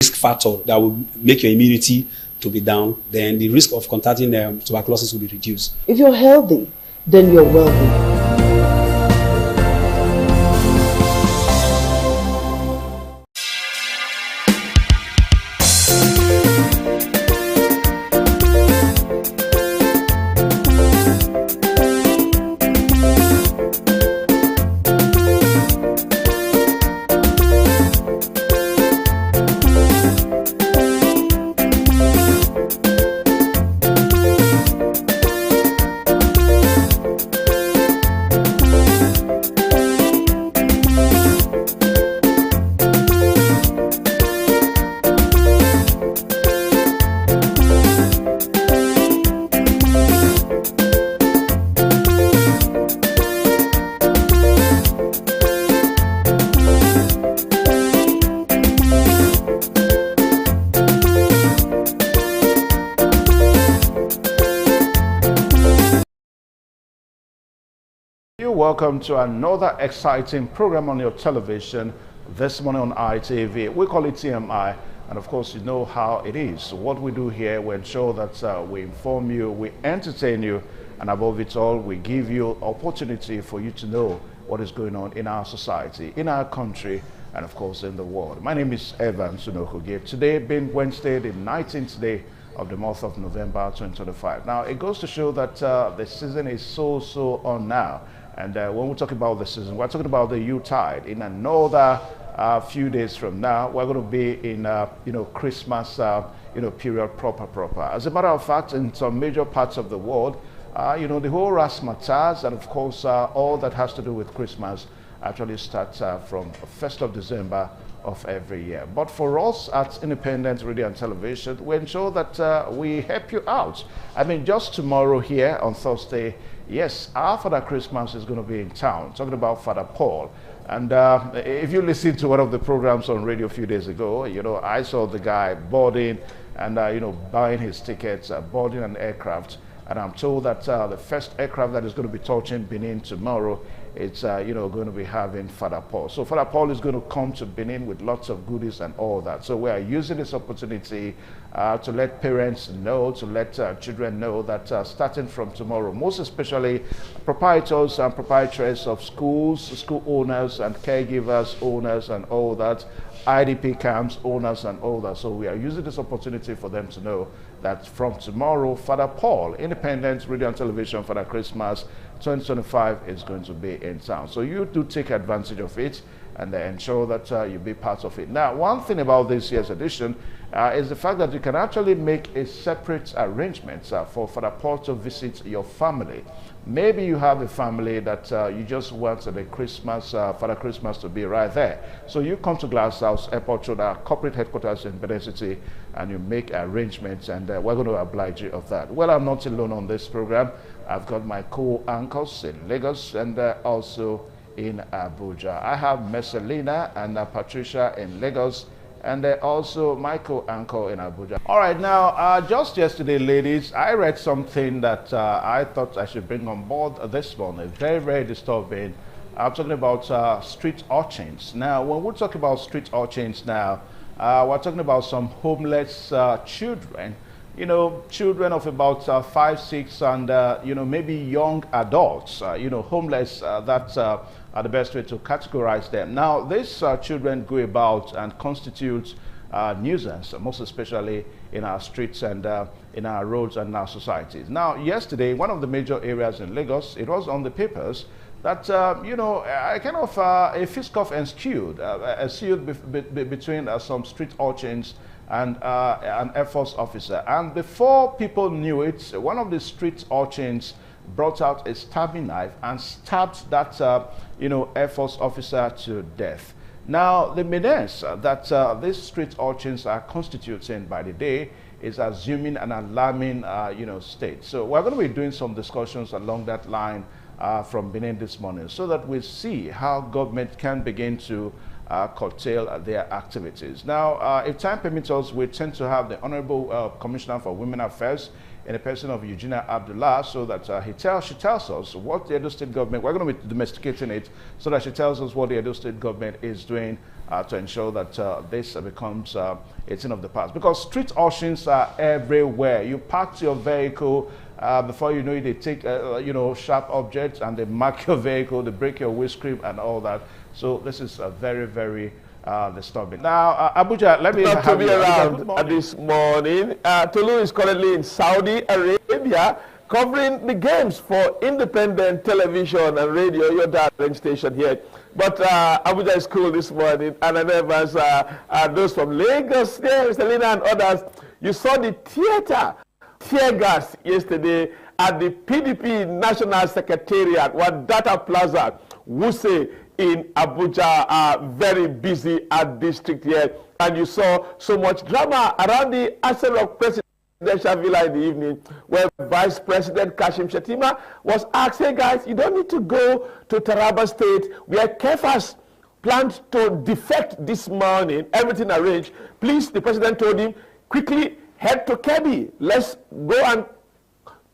risk factor that will make your immunity to be down, then the risk of contacting tuberculosis will be reduced. If you're healthy, then you're wealthy. Welcome to another exciting program on your television this morning on ITV. We call it TMI, and of course you know how it is. What we do here, we ensure that we inform you, we entertain you, and above it all, we give you opportunity for you to know what is going on in our society, in our country, and of course in the world. My name is Evan Sunokuge. Today being Wednesday, the 19th day of the month of November 2025. Now, it goes to show that the season is so on now. And when we talk about the season, we're talking about the Yuletide. In another few days from now, we're going to be in Christmas period proper. As a matter of fact, in some major parts of the world, the whole razzmatazz and of course all that has to do with Christmas actually starts from 1st of December of every year. But for us at Independent Radio and Television, we ensure that we help you out. I mean, just tomorrow here on Thursday, yes, our Father Christmas is going to be in town, talking about Father Paul. And if you listen to one of the programs on radio a few days ago, I saw the guy boarding and, buying his tickets, boarding an aircraft. And I'm told that the first aircraft that is going to be touching Benin tomorrow, it's going to be having Father Paul. So Father Paul is going to come to Benin with lots of goodies and all that. So we are using this opportunity to let parents know, to let children know that starting from tomorrow, most especially proprietors and proprietaries of schools, school owners and caregivers, owners and all that, IDP camps, owners and all that. So we are using this opportunity for them to know that from tomorrow, Father Paul, Independent Radio and Television Father Christmas 2025 is going to be in town. So you do take advantage of it and ensure that you be part of it. Now, one thing about this year's edition is the fact that you can actually make a separate arrangement for Father Paul to visit your family. Maybe you have a family that you just want the Christmas, Father Christmas to be right there. So you come to Glass House Airport Road, our corporate headquarters in Benin City, and you make arrangements, and we're going to oblige you of that. Well, I'm not alone on this program. I've got my co-anchors in Lagos and also in Abuja. I have Messelina and Patricia in Lagos, and also Michael Anko in Abuja. All right, now, just yesterday, ladies, I read something that I thought I should bring on board this morning. Very disturbing. I'm talking about street urchins. Now, when we talk about street urchins now, we're talking about some homeless children. Children of about 5, 6, and maybe young adults. Homeless. That's are the best way to categorize them. Now, these children go about and constitute nuisance, most especially in our streets and in our roads and our societies. Now, yesterday, one of the major areas in Lagos, it was on the papers that, a kind of a fist-off ensued between some street urchins and an Air Force officer. And before people knew it, one of the street urchins brought out a stabbing knife and stabbed that, Air Force officer to death. Now, the menace that these street urchins are constituting by the day is assuming an alarming, state. So we're going to be doing some discussions along that line from Benin this morning so that we see how government can begin to curtail their activities. Now, if time permits us, we tend to have the Honorable Commissioner for Women Affairs in the person of Eugenia Abdullah, so that she tells us what the Edo State government, we're going to be domesticating it, so that she tells us what the Edo State government is doing to ensure that this becomes a thing of the past. Because street auctions are everywhere. You parked your vehicle, before you know it, they take sharp objects and they mark your vehicle, they break your windscreen and all that. So this is very, very disturbing. Now, Abuja, let me not to be around this this morning. Tolu is currently in Saudi Arabia covering the games for independent television and radio, your darling station here. But Abuja is cool this morning, and I know as those from Lagos, there, Selena and others, you saw the tear gas yesterday at the PDP National Secretariat, Wadata Plaza, Wuse in Abuja, very busy at district here. And you saw so much drama around the Asset Rock Presidential Villa in the evening, where Vice President Kashim Shettima was asked, hey guys, you don't need to go to Taraba State, where Kefas planned to defect this morning, everything arranged. Please, the president told him, quickly head to Kebbi. Let's go and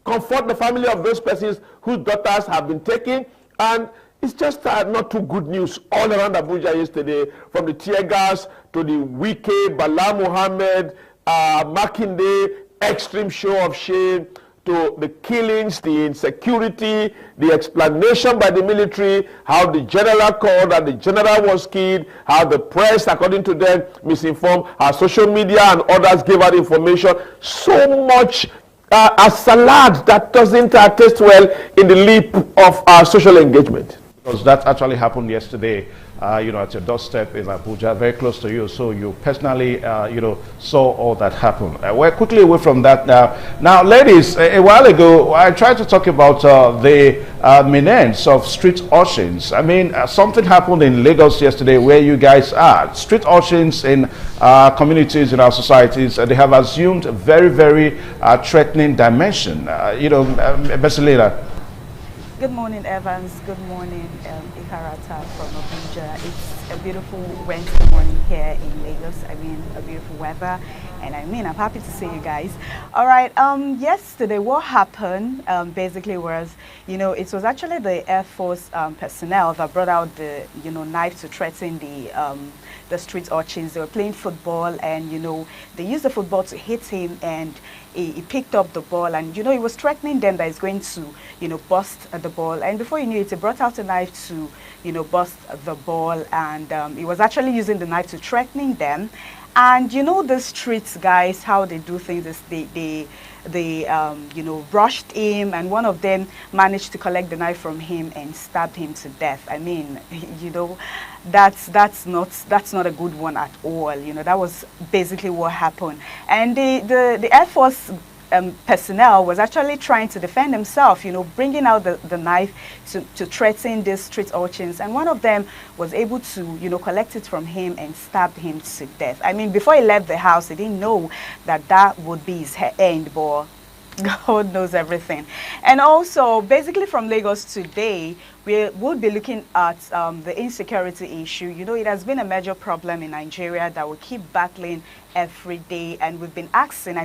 comfort the family of those persons whose daughters have been taken. And it's just not too good news all around Abuja yesterday, from the tear gas to the Wike, Bala Muhammad, Makinde, extreme show of shame, to the killings, the insecurity, the explanation by the military, how the general called and the general was killed, how the press, according to them, misinformed, how social media and others gave out information. So much a salad that doesn't taste well in the lip of our social engagement. Because that actually happened yesterday, at your doorstep in Abuja, very close to you. So you personally, saw all that happen. We're quickly away from that now. Now, ladies, a while ago, I tried to talk about the menace of street auctions. I mean, something happened in Lagos yesterday where you guys are. Street auctions in communities, in our societies, they have assumed a very, very threatening dimension. Beselina. Good morning, Evans. Good morning, Ikarata from Abuja. It's a beautiful Wednesday morning here in Lagos. I mean, a beautiful weather. And I'm happy to see you guys. All right, yesterday what happened basically was, it was actually the Air Force personnel that brought out the, knife to threaten the street urchins. They were playing football and, they used the football to hit him, and he picked up the ball, and, he was threatening them that he's going to, bust the ball. And before you knew it, he brought out a knife to, bust the ball, and he was actually using the knife to threatening them. And the streets guys, how they do things is they rushed him, and one of them managed to collect the knife from him and stabbed him to death. I mean, that's not a good one at all. That was basically what happened. And the Air Force personnel was actually trying to defend himself, bringing out the knife to threaten these street urchins, and one of them was able to, collect it from him and stabbed him to death. I mean, before he left the house, he didn't know that would be his end, but God knows everything. And also, basically from Lagos today, we will be looking at the insecurity issue. It has been a major problem in Nigeria that we keep battling every day, and we've been asking,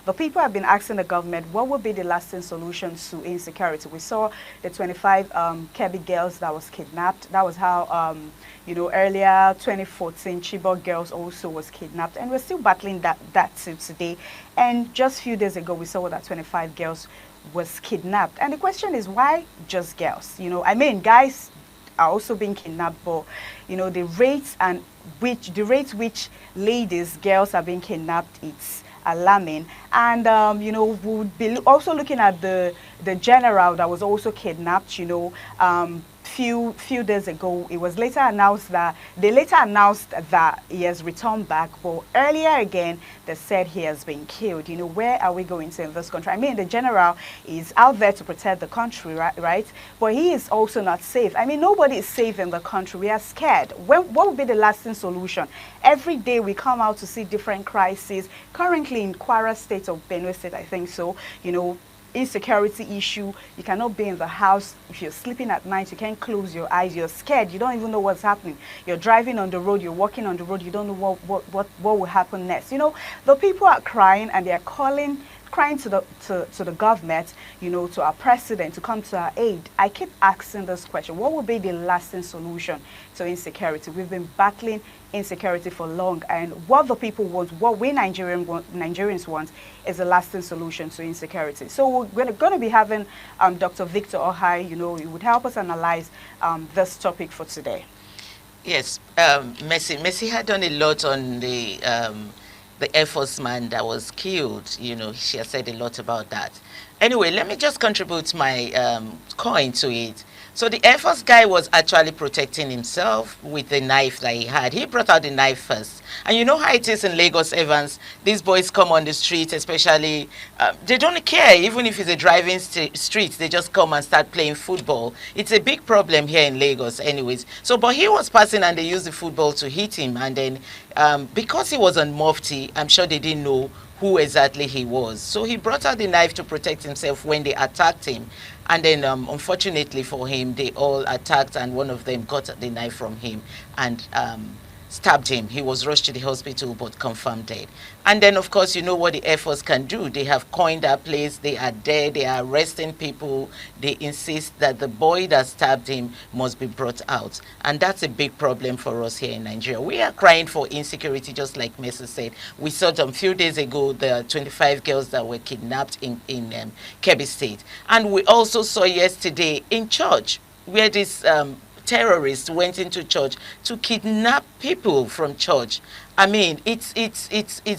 the people have been asking the government, what would be the lasting solution to insecurity? We saw the 25 Kebbi girls that was kidnapped. That was how, earlier 2014 Chibok girls also was kidnapped, and we're still battling that till today. And just a few days ago, we saw that 25 girls was kidnapped. And the question is, why just girls? Guys are also being kidnapped, but the rates which ladies, girls are being kidnapped, it's alarming. And we'll be also looking at the general that was also kidnapped. Few days ago, it was later announced that he has returned back, but earlier again they said he has been killed. Where are we going to in this country? The general is out there to protect the country, right? But he is also not safe. Nobody is safe in the country. We are scared. What would be the lasting solution? Every day we come out to see different crises. Currently in Kwara State of Benue State, I think so, insecurity issue. You cannot be in the house. If you're sleeping at night, you can't close your eyes. You're scared. You don't even know what's happening. You're driving on the road. You're walking on the road. You don't know what will happen next. The people are crying and they're calling crying to the government, to our president to come to our aid. I keep asking this question: what will be the lasting solution to insecurity? We've been battling insecurity for long, and what the people want, what we Nigerians want, is a lasting solution to insecurity. So we're going to be having Dr. Victor Ohai, he would help us analyze this topic for today. Yes, Mercy had done a lot on the Air Force man that was killed. She has said a lot about that. Anyway, let me just contribute my coin to it. So the Air Force guy was actually protecting himself with the knife that he had. He brought out the knife first. And you know how it is in Lagos, Evans. These boys come on the street, especially, they don't care. Even if it's a driving street, they just come and start playing football. It's a big problem here in Lagos anyways. So, but he was passing and they used the football to hit him. And then because he was on Mufti, I'm sure they didn't know who exactly he was. So he brought out the knife to protect himself when they attacked him. And then, unfortunately for him, they all attacked, and one of them got the knife from him and stabbed him. He was rushed to the hospital, but confirmed dead. And then, of course, you know what the Air Force can do. They have coined that place. They are there. They are arresting people. They insist that the boy that stabbed him must be brought out. And that's a big problem for us here in Nigeria. We are crying for insecurity, just like Mesa said. We saw them a few days ago, the 25 girls that were kidnapped in Kebbi State. And we also saw yesterday in church where this terrorists went into church to kidnap people from church. I mean, it's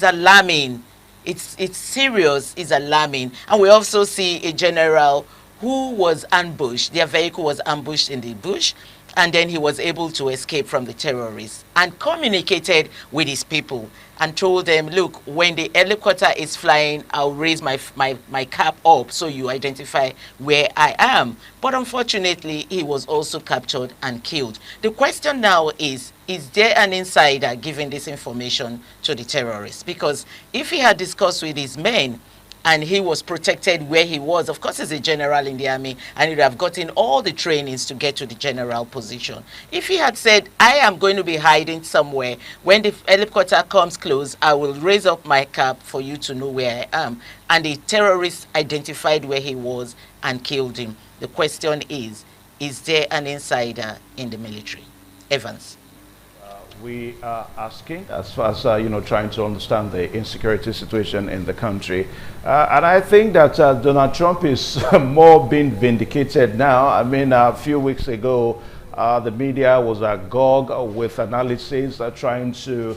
alarming. It's serious. It's alarming. And we also see a general who was ambushed. Their vehicle was ambushed in the bush, and then he was able to escape from the terrorists and communicated with his people and told them, look, when the helicopter is flying, I'll raise my cap up so you identify where I am. But unfortunately, he was also captured and killed. The question now is there an insider giving this information to the terrorists? Because if he had discussed with his men, and he was protected where he was. Of course, he's a general in the army, and he'd have gotten all the trainings to get to the general position. If he had said, I am going to be hiding somewhere, when the helicopter comes close, I will raise up my cap for you to know where I am. And the terrorists identified where he was and killed him. The question is there an insider in the military? Evans. We are asking, as far as trying to understand the insecurity situation in the country, and I think that Donald Trump is more being vindicated now. I mean, a few weeks ago, the media was agog with analysis trying to,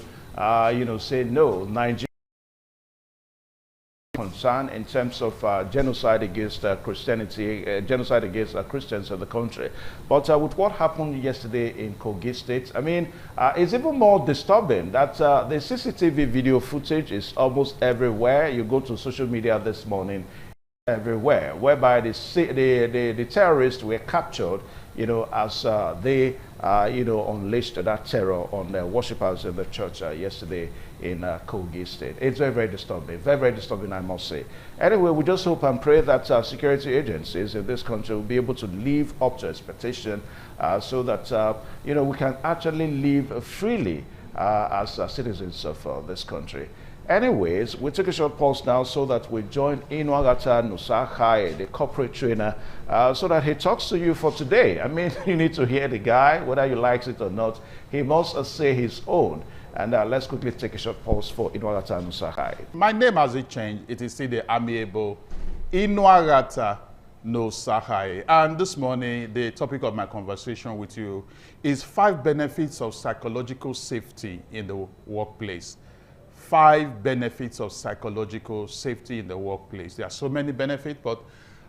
say no, Nigeria concern in terms of genocide against Christianity, genocide against Christians in the country. But with what happened yesterday in Kogi State, I mean, it's even more disturbing that the CCTV video footage is almost everywhere. You go to social media this morning, everywhere, whereby the terrorists were captured, as they, unleashed that terror on the worshippers in the church yesterday in Kogi State. It's very, very disturbing, I must say. Anyway, we just hope and pray that security agencies in this country will be able to live up to expectation so that, we can actually live freely as citizens of this country. Anyways, we take a short pause now so that we join Inuagata Nusahai, the corporate trainer, so that he talks to you for today. I mean, you need to hear the guy, whether you like it or not. He must say his own. And let's quickly take a short pause for Inuagata Nusahai. My name hasn't changed. It is still the amiable Inuagata Nusahai. And this morning, the topic of my conversation with you is 5 benefits of psychological safety in the workplace. 5 benefits of psychological safety in the workplace. There are so many benefits, but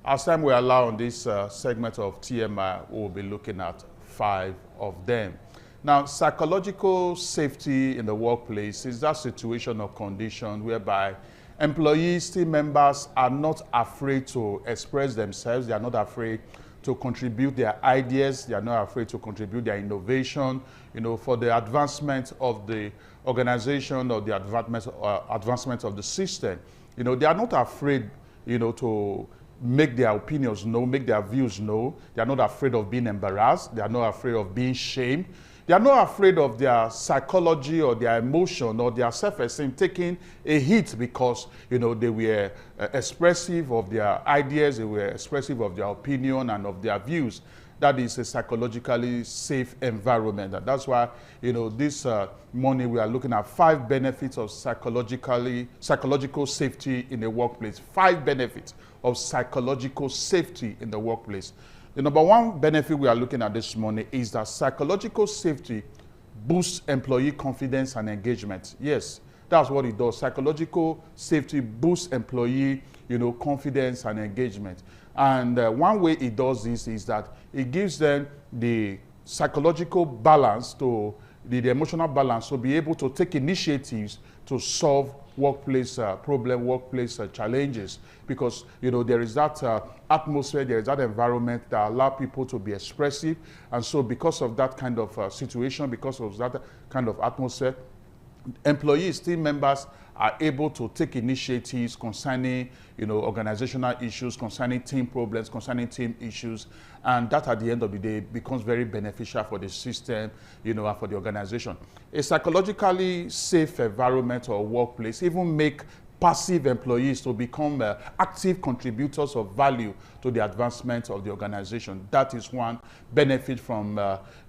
as time we allow on this segment of TMI, we'll be looking at 5 of them. Now, psychological safety in the workplace is that situation or condition whereby employees, team members are not afraid to express themselves. They are not afraid to contribute their ideas. They are not afraid to contribute their innovation, for the advancement of the organization or the advancement of the system. They are not afraid, to make their opinions known, make their views known. They are not afraid of being embarrassed. They are not afraid of being shamed. They are not afraid of their psychology or their emotion or their self-esteem taking a hit because, you know, they were expressive of their ideas, they were expressive of their opinion and of their views. That is a psychologically safe environment. And that's why, you know, this morning we are looking at 5 benefits of psychological safety in the workplace. 5 benefits of psychological safety in the workplace. The number 1 benefit we are looking at this morning is that psychological safety boosts employee confidence and engagement. Yes, that's what it does. Psychological safety boosts employee, you know, confidence and engagement. And one way it does this is that it gives them the psychological balance to the emotional balance to be able to take initiatives to solve workplace workplace challenges, because, you know, there is that atmosphere, there is that environment that allow people to be expressive. And so because of that kind of situation, because of that kind of atmosphere, employees, team members are able to take initiatives concerning, you know, organizational issues, concerning team problems, concerning team issues, and that at the end of the day becomes very beneficial for the system, you know, and for the organization. A psychologically safe environment or workplace even make passive employees to become active contributors of value to the advancement of the organization. That is one benefit from,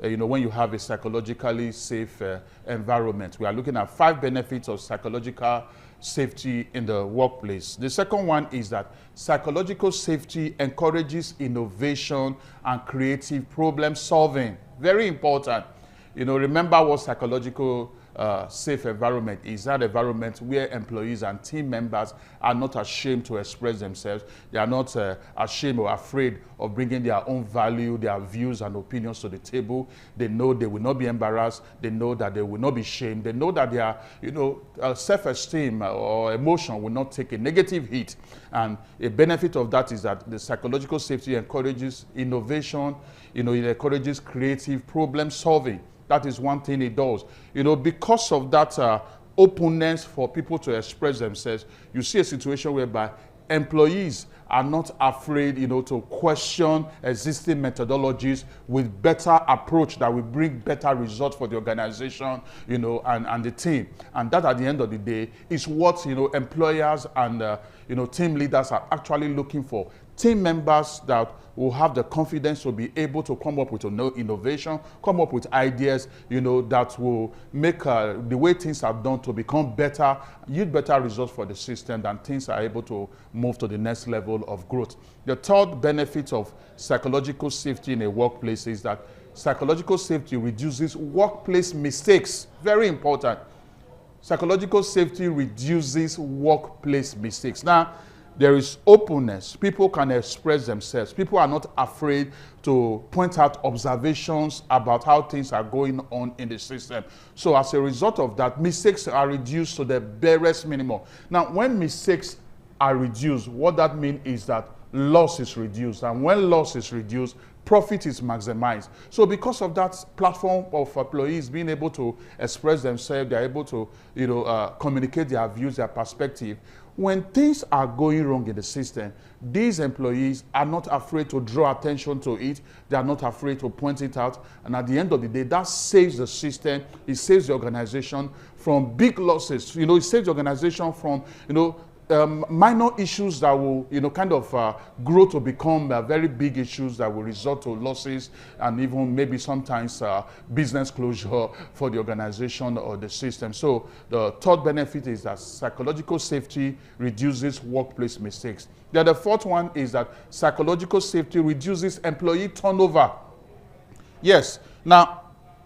you know, when you have a psychologically safe environment. We are looking at 5 benefits of psychological safety in the workplace. The second one is that psychological safety encourages innovation and creative problem solving. Very important. You know, remember what psychological safe environment is. That environment where employees and team members are not ashamed to express themselves. They are not ashamed or afraid of bringing their own value, their views and opinions to the table. They know they will not be embarrassed. They know that they will not be shamed. They know that their, you know, self-esteem or emotion will not take a negative hit. And a benefit of that is that the psychological safety encourages innovation. You know, it encourages creative problem solving. That is one thing it does. You know, because of that openness for people to express themselves, you see a situation whereby employees are not afraid, you know, to question existing methodologies with better approach that will bring better results for the organization, you know, and the team. And that at the end of the day is what, you know, employers and, you know, team leaders are actually looking for. Team members that will have the confidence to be able to come up with innovation, come up with ideas, you know, that will make the way things are done to become better, yield better results for the system, and things are able to move to the next level of growth. The third benefit of psychological safety in a workplace is that psychological safety reduces workplace mistakes. Very important. Psychological safety reduces workplace mistakes. Now, there is openness. People can express themselves. People are not afraid to point out observations about how things are going on in the system. So as a result of that, mistakes are reduced to the barest minimum. Now, when mistakes are reduced, what that means is that loss is reduced. And when loss is reduced, profit is maximized. So because of that platform of employees being able to express themselves, they're able to, you know, communicate their views, their perspective. When things are going wrong in the system, these employees are not afraid to draw attention to it. They are not afraid to point it out. And at the end of the day, that saves the system. It saves the organization from big losses. You know, it saves the organization from, you know, minor issues that will, you know, kind of grow to become very big issues that will result to losses and even maybe sometimes business closure for the organization or the system. So the third benefit is that psychological safety reduces workplace mistakes. Then the fourth one is that psychological safety reduces employee turnover. Yes. Now,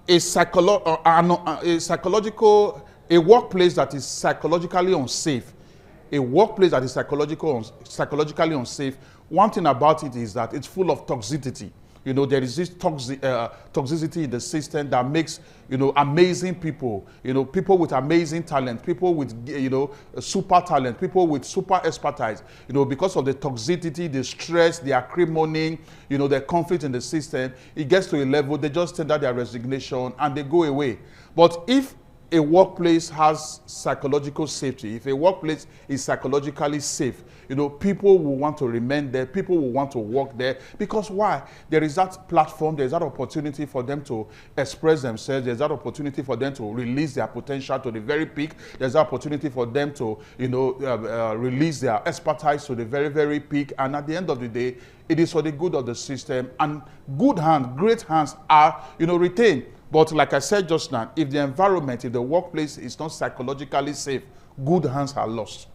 a workplace that is psychologically unsafe, a workplace that is psychologically unsafe, one thing about it is that it's full of toxicity. You know, there is this toxicity in the system that makes, you know, amazing people, you know, people with amazing talent, people with, you know, super talent, people with super expertise, you know, because of the toxicity, the stress, the acrimony, you know, the conflict in the system, it gets to a level, they just tender their resignation and they go away. But if a workplace has psychological safety, if a workplace is psychologically safe, you know, people will want to remain there, people will want to work there, because why? There is that platform, there's that opportunity for them to express themselves, there's that opportunity for them to release their potential to the very peak, there's that opportunity for them to, you know, release their expertise to the very, very peak, and at the end of the day, it is for the good of the system, and good hands, great hands are, you know, retained. But like I said just now, if the environment, if the workplace is not psychologically safe, good hands are lost.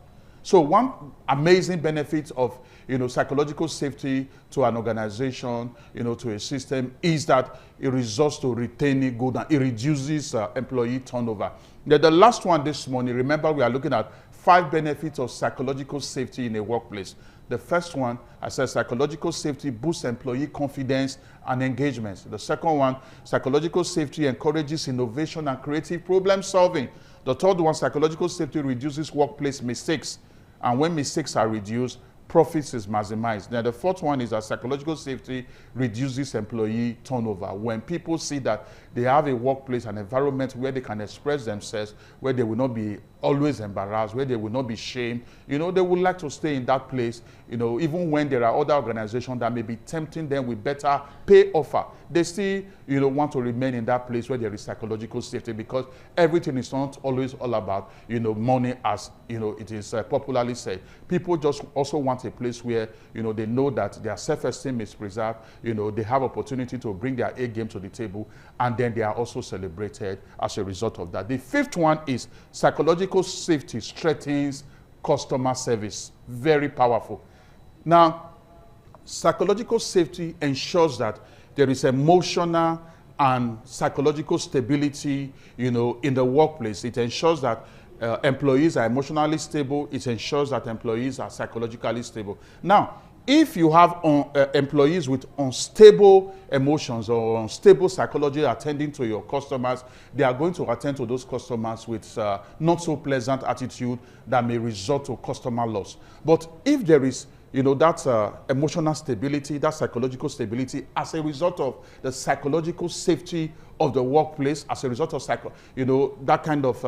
So one amazing benefit of, you know, psychological safety to an organization, you know, to a system, is that it results to retaining good and it reduces employee turnover. Now, the last one this morning, remember we are looking at 5 benefits of psychological safety in a workplace. The first one, I said psychological safety boosts employee confidence and engagement. The second one, psychological safety encourages innovation and creative problem solving. The third one, psychological safety reduces workplace mistakes. And when mistakes are reduced, profits is maximized. Now, the fourth one is that psychological safety reduces employee turnover. When people see that they have a workplace, an environment where they can express themselves, where they will not be always embarrassed, where they will not be shamed, you know, they would like to stay in that place, you know, even when there are other organizations that may be tempting them with better pay offer. They still, you know, want to remain in that place where there is psychological safety, because everything is not always all about, you know, money, as, you know, it is popularly said. People just also want a place where, you know, they know that their self-esteem is preserved, you know, they have opportunity to bring their A game to the table, and then they are also celebrated as a result of that. The fifth one is psychological safety strengthens customer service. Very powerful. Now, psychological safety ensures that there is emotional and psychological stability, you know, in the workplace. It ensures that employees are emotionally stable. It ensures that employees are psychologically stable. Now, if you have employees with unstable emotions or unstable psychology attending to your customers, they are going to attend to those customers with not so pleasant attitude that may result to customer loss. But if there is, you know, that emotional stability, that psychological stability, as a result of the psychological safety of the workplace, as a result of that kind of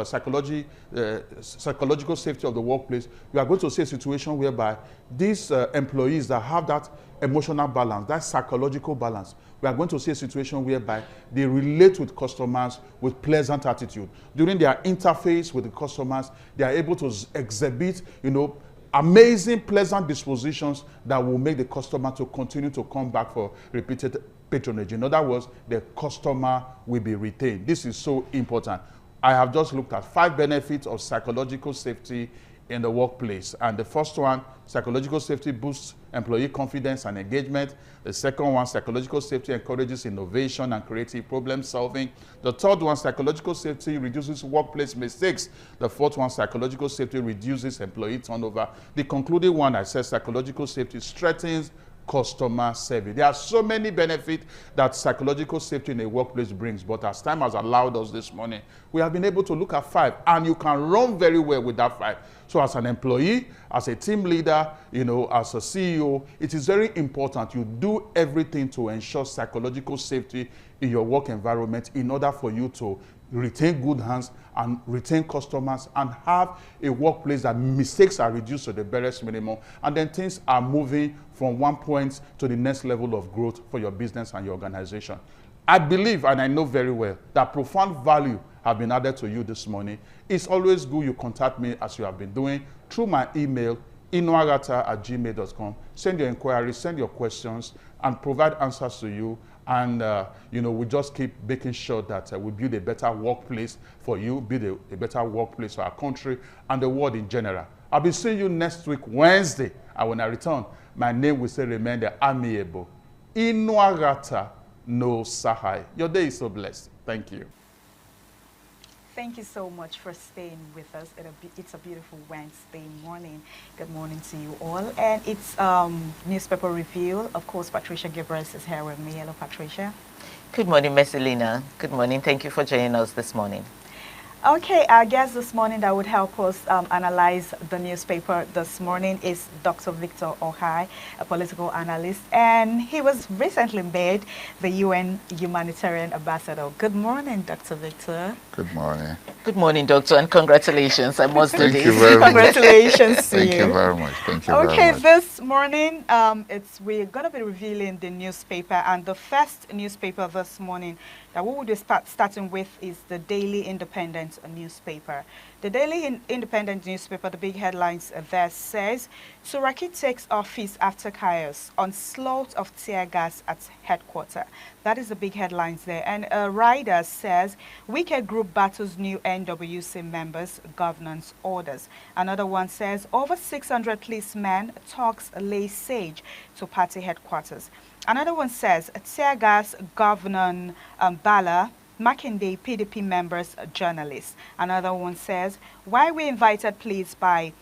psychological safety of the workplace, we are going to see a situation whereby these employees that have that emotional balance, that psychological balance, we are going to see a situation whereby they relate with customers with pleasant attitude. During their interface with the customers, they are able to exhibit, you know, amazing, pleasant dispositions that will make the customer to continue to come back for repeated patronage. In other words, the customer will be retained. This is so important. I have just looked at 5 benefits of psychological safety in the workplace. And the first one, psychological safety boosts employee confidence and engagement. The second one, psychological safety encourages innovation and creative problem solving. The third one, psychological safety reduces workplace mistakes. The fourth one, psychological safety reduces employee turnover. The concluding one, I said psychological safety strengthens customer service. There are so many benefits that psychological safety in a workplace brings, but as time has allowed us this morning, we have been able to look at 5, and you can run very well with that 5. So as an employee, as a team leader, you know, as a CEO, it is very important you do everything to ensure psychological safety in your work environment in order for you to retain good hands and retain customers and have a workplace that mistakes are reduced to the barest minimum, and then things are moving from one point to the next level of growth for your business and your organization. I believe, and I know very well, that profound value have been added to you this morning. It's always good you contact me, as you have been doing, through my email, inuagata@gmail.com. Send your inquiries, send your questions, and provide answers to you. And, you know, we just keep making sure that we build a better workplace for you, build a better workplace for our country and the world in general. I'll be seeing you next week, Wednesday. And when I return, my name will still remain the amiable Inuagata No Sahai. Your day is so blessed. Thank you. Thank you so much for staying with us. It's a beautiful Wednesday morning. Good morning to you all. And it's newspaper review. Of course, Patricia Gabriel is here with me. Hello, Patricia. Good morning, Messelina. Good morning. Thank you for joining us this morning. Okay, our guest this morning that would help us analyze the newspaper this morning is Dr. Victor Ohai, a political analyst, and he was recently made the UN Humanitarian Ambassador. Good morning, Dr. Victor. Good morning. Good morning, Doctor, and congratulations. I must do Thank this. you very much. Congratulations to Thank you. you very much. Thank you very Okay, much. this morning we're going to be revealing the newspaper, and the first newspaper this morning that we will be starting with is the Daily Independent newspaper. The Daily Independent newspaper, the big headlines there says, Turaki takes office after chaos, onslaught of tear gas at headquarters. That is the big headlines there. And a rider says, Wicked Group battles new NWC members, governance orders. Another one says, over 600 policemen talks lay siege to party headquarters. Another one says, tear gas governor Bala, Makinde PDP members, journalists. Another one says, why we invited police by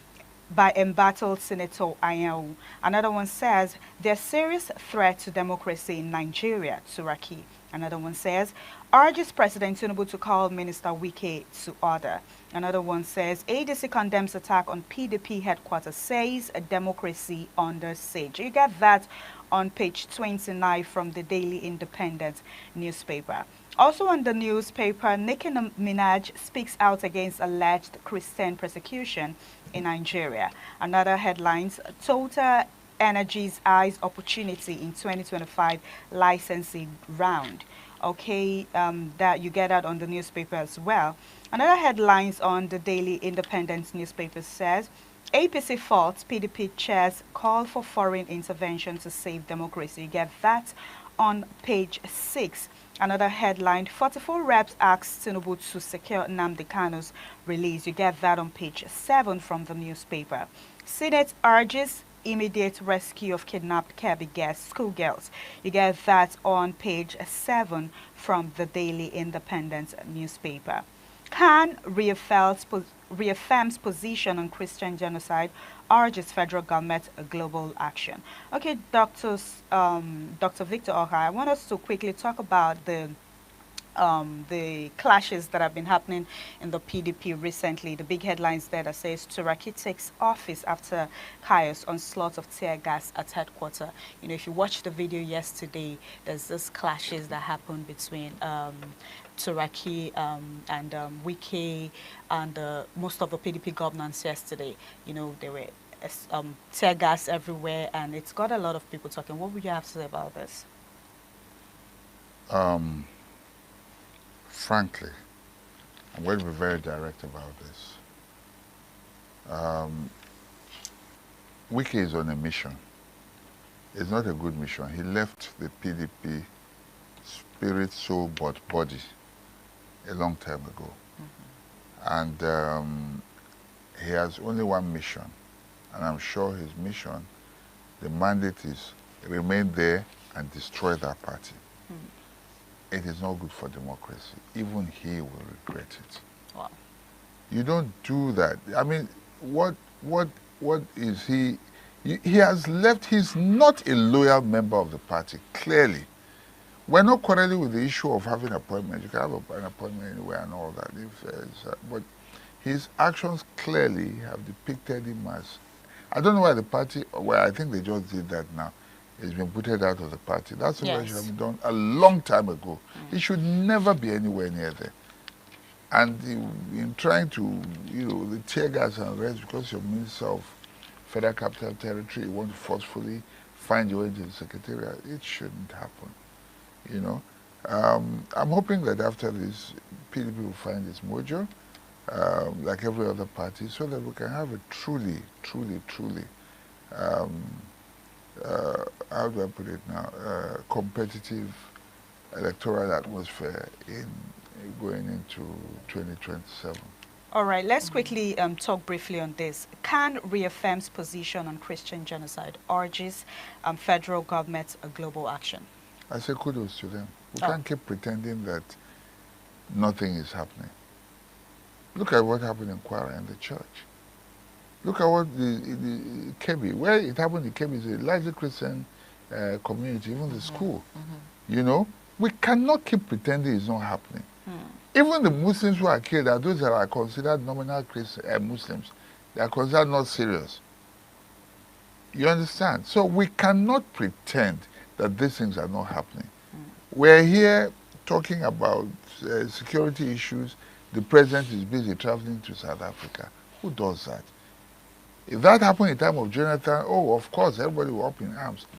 embattled Senator Ayahu. Another one says, there's serious threat to democracy in Nigeria, Turaki. Another one says, urges President Tinubu to call Minister Wike to order. Another one says, ADC condemns attack on PDP headquarters, says a democracy under siege. You get that on page 29 from the Daily Independent newspaper. Also on the newspaper, Nicki Minaj speaks out against alleged Christian persecution in Nigeria. Another headlines, Total Energies eyes opportunity in 2025 licensing round. Okay, that you get that on the newspaper as well. Another headlines on the Daily Independent newspaper says, APC faults PDP chairs call for foreign intervention to save democracy. You get that on page 6. Another headline, 44 reps ask Tinubu to secure Nnamdi Kanu's release. You get that on page 7 from the newspaper. Senate urges immediate rescue of kidnapped Kebbi schoolgirls. You get that on page 7 from the Daily Independent newspaper. Khan reaffirms position on Christian genocide, urges federal government a global action. Okay, Dr. Victor Ohai, I want us to quickly talk about the clashes that have been happening in the PDP recently. The big headlines there that says Turaki takes office after chaos, onslaught of tear gas at headquarters. You know, if you watched the video yesterday, there's this clashes that happened between Turaki and Wike and most of the PDP governance yesterday. You know, there were tear gas everywhere, and it's got a lot of people talking. What would you have to say about this? Frankly, I'm going to be very direct about this. Wike is on a mission. It's not a good mission. He left the PDP spirit, soul, but body a long time ago. And he has only one mission. And I'm sure his mission, the mandate is remain there and destroy that party. It is not good for democracy. Even he will regret it. Wow. You don't do that. I mean, what is he? He has left. He's not a loyal member of the party, clearly. We're not quarreling with the issue of having appointments. You can have an appointment anywhere and all that. But his actions clearly have depicted him as, I don't know why the party, well, I think they just did that now. He's been putted out of the party. That's what should have been done a long time ago. He should never be anywhere near there. And in trying to, the tear gas and rest, because you're Minister of Federal Capital Territory, you want to forcefully find your way into the Secretariat. It shouldn't happen. I'm hoping that after this, PDP will find its mojo, like every other party, so that we can have a truly, how do I put it now, competitive electoral atmosphere in going into 2027. All right, let's quickly talk briefly on this. Khan reaffirms position on Christian genocide, urges federal government a global action. I say kudos to them. We can't keep pretending that nothing is happening. Look at what happened in Kwara in the church. Look at what the Kebbi, where it happened in Kebbi is a largely Christian community, even the school. We cannot keep pretending it's not happening. Even the Muslims who are killed are those that are considered nominal Muslims. They are considered not serious. You understand? So we cannot pretend that these things are not happening. We're here talking about security issues. The president is busy traveling to South Africa. Who does that? If that happened in the time of Jonathan, oh, of course, everybody was up in arms.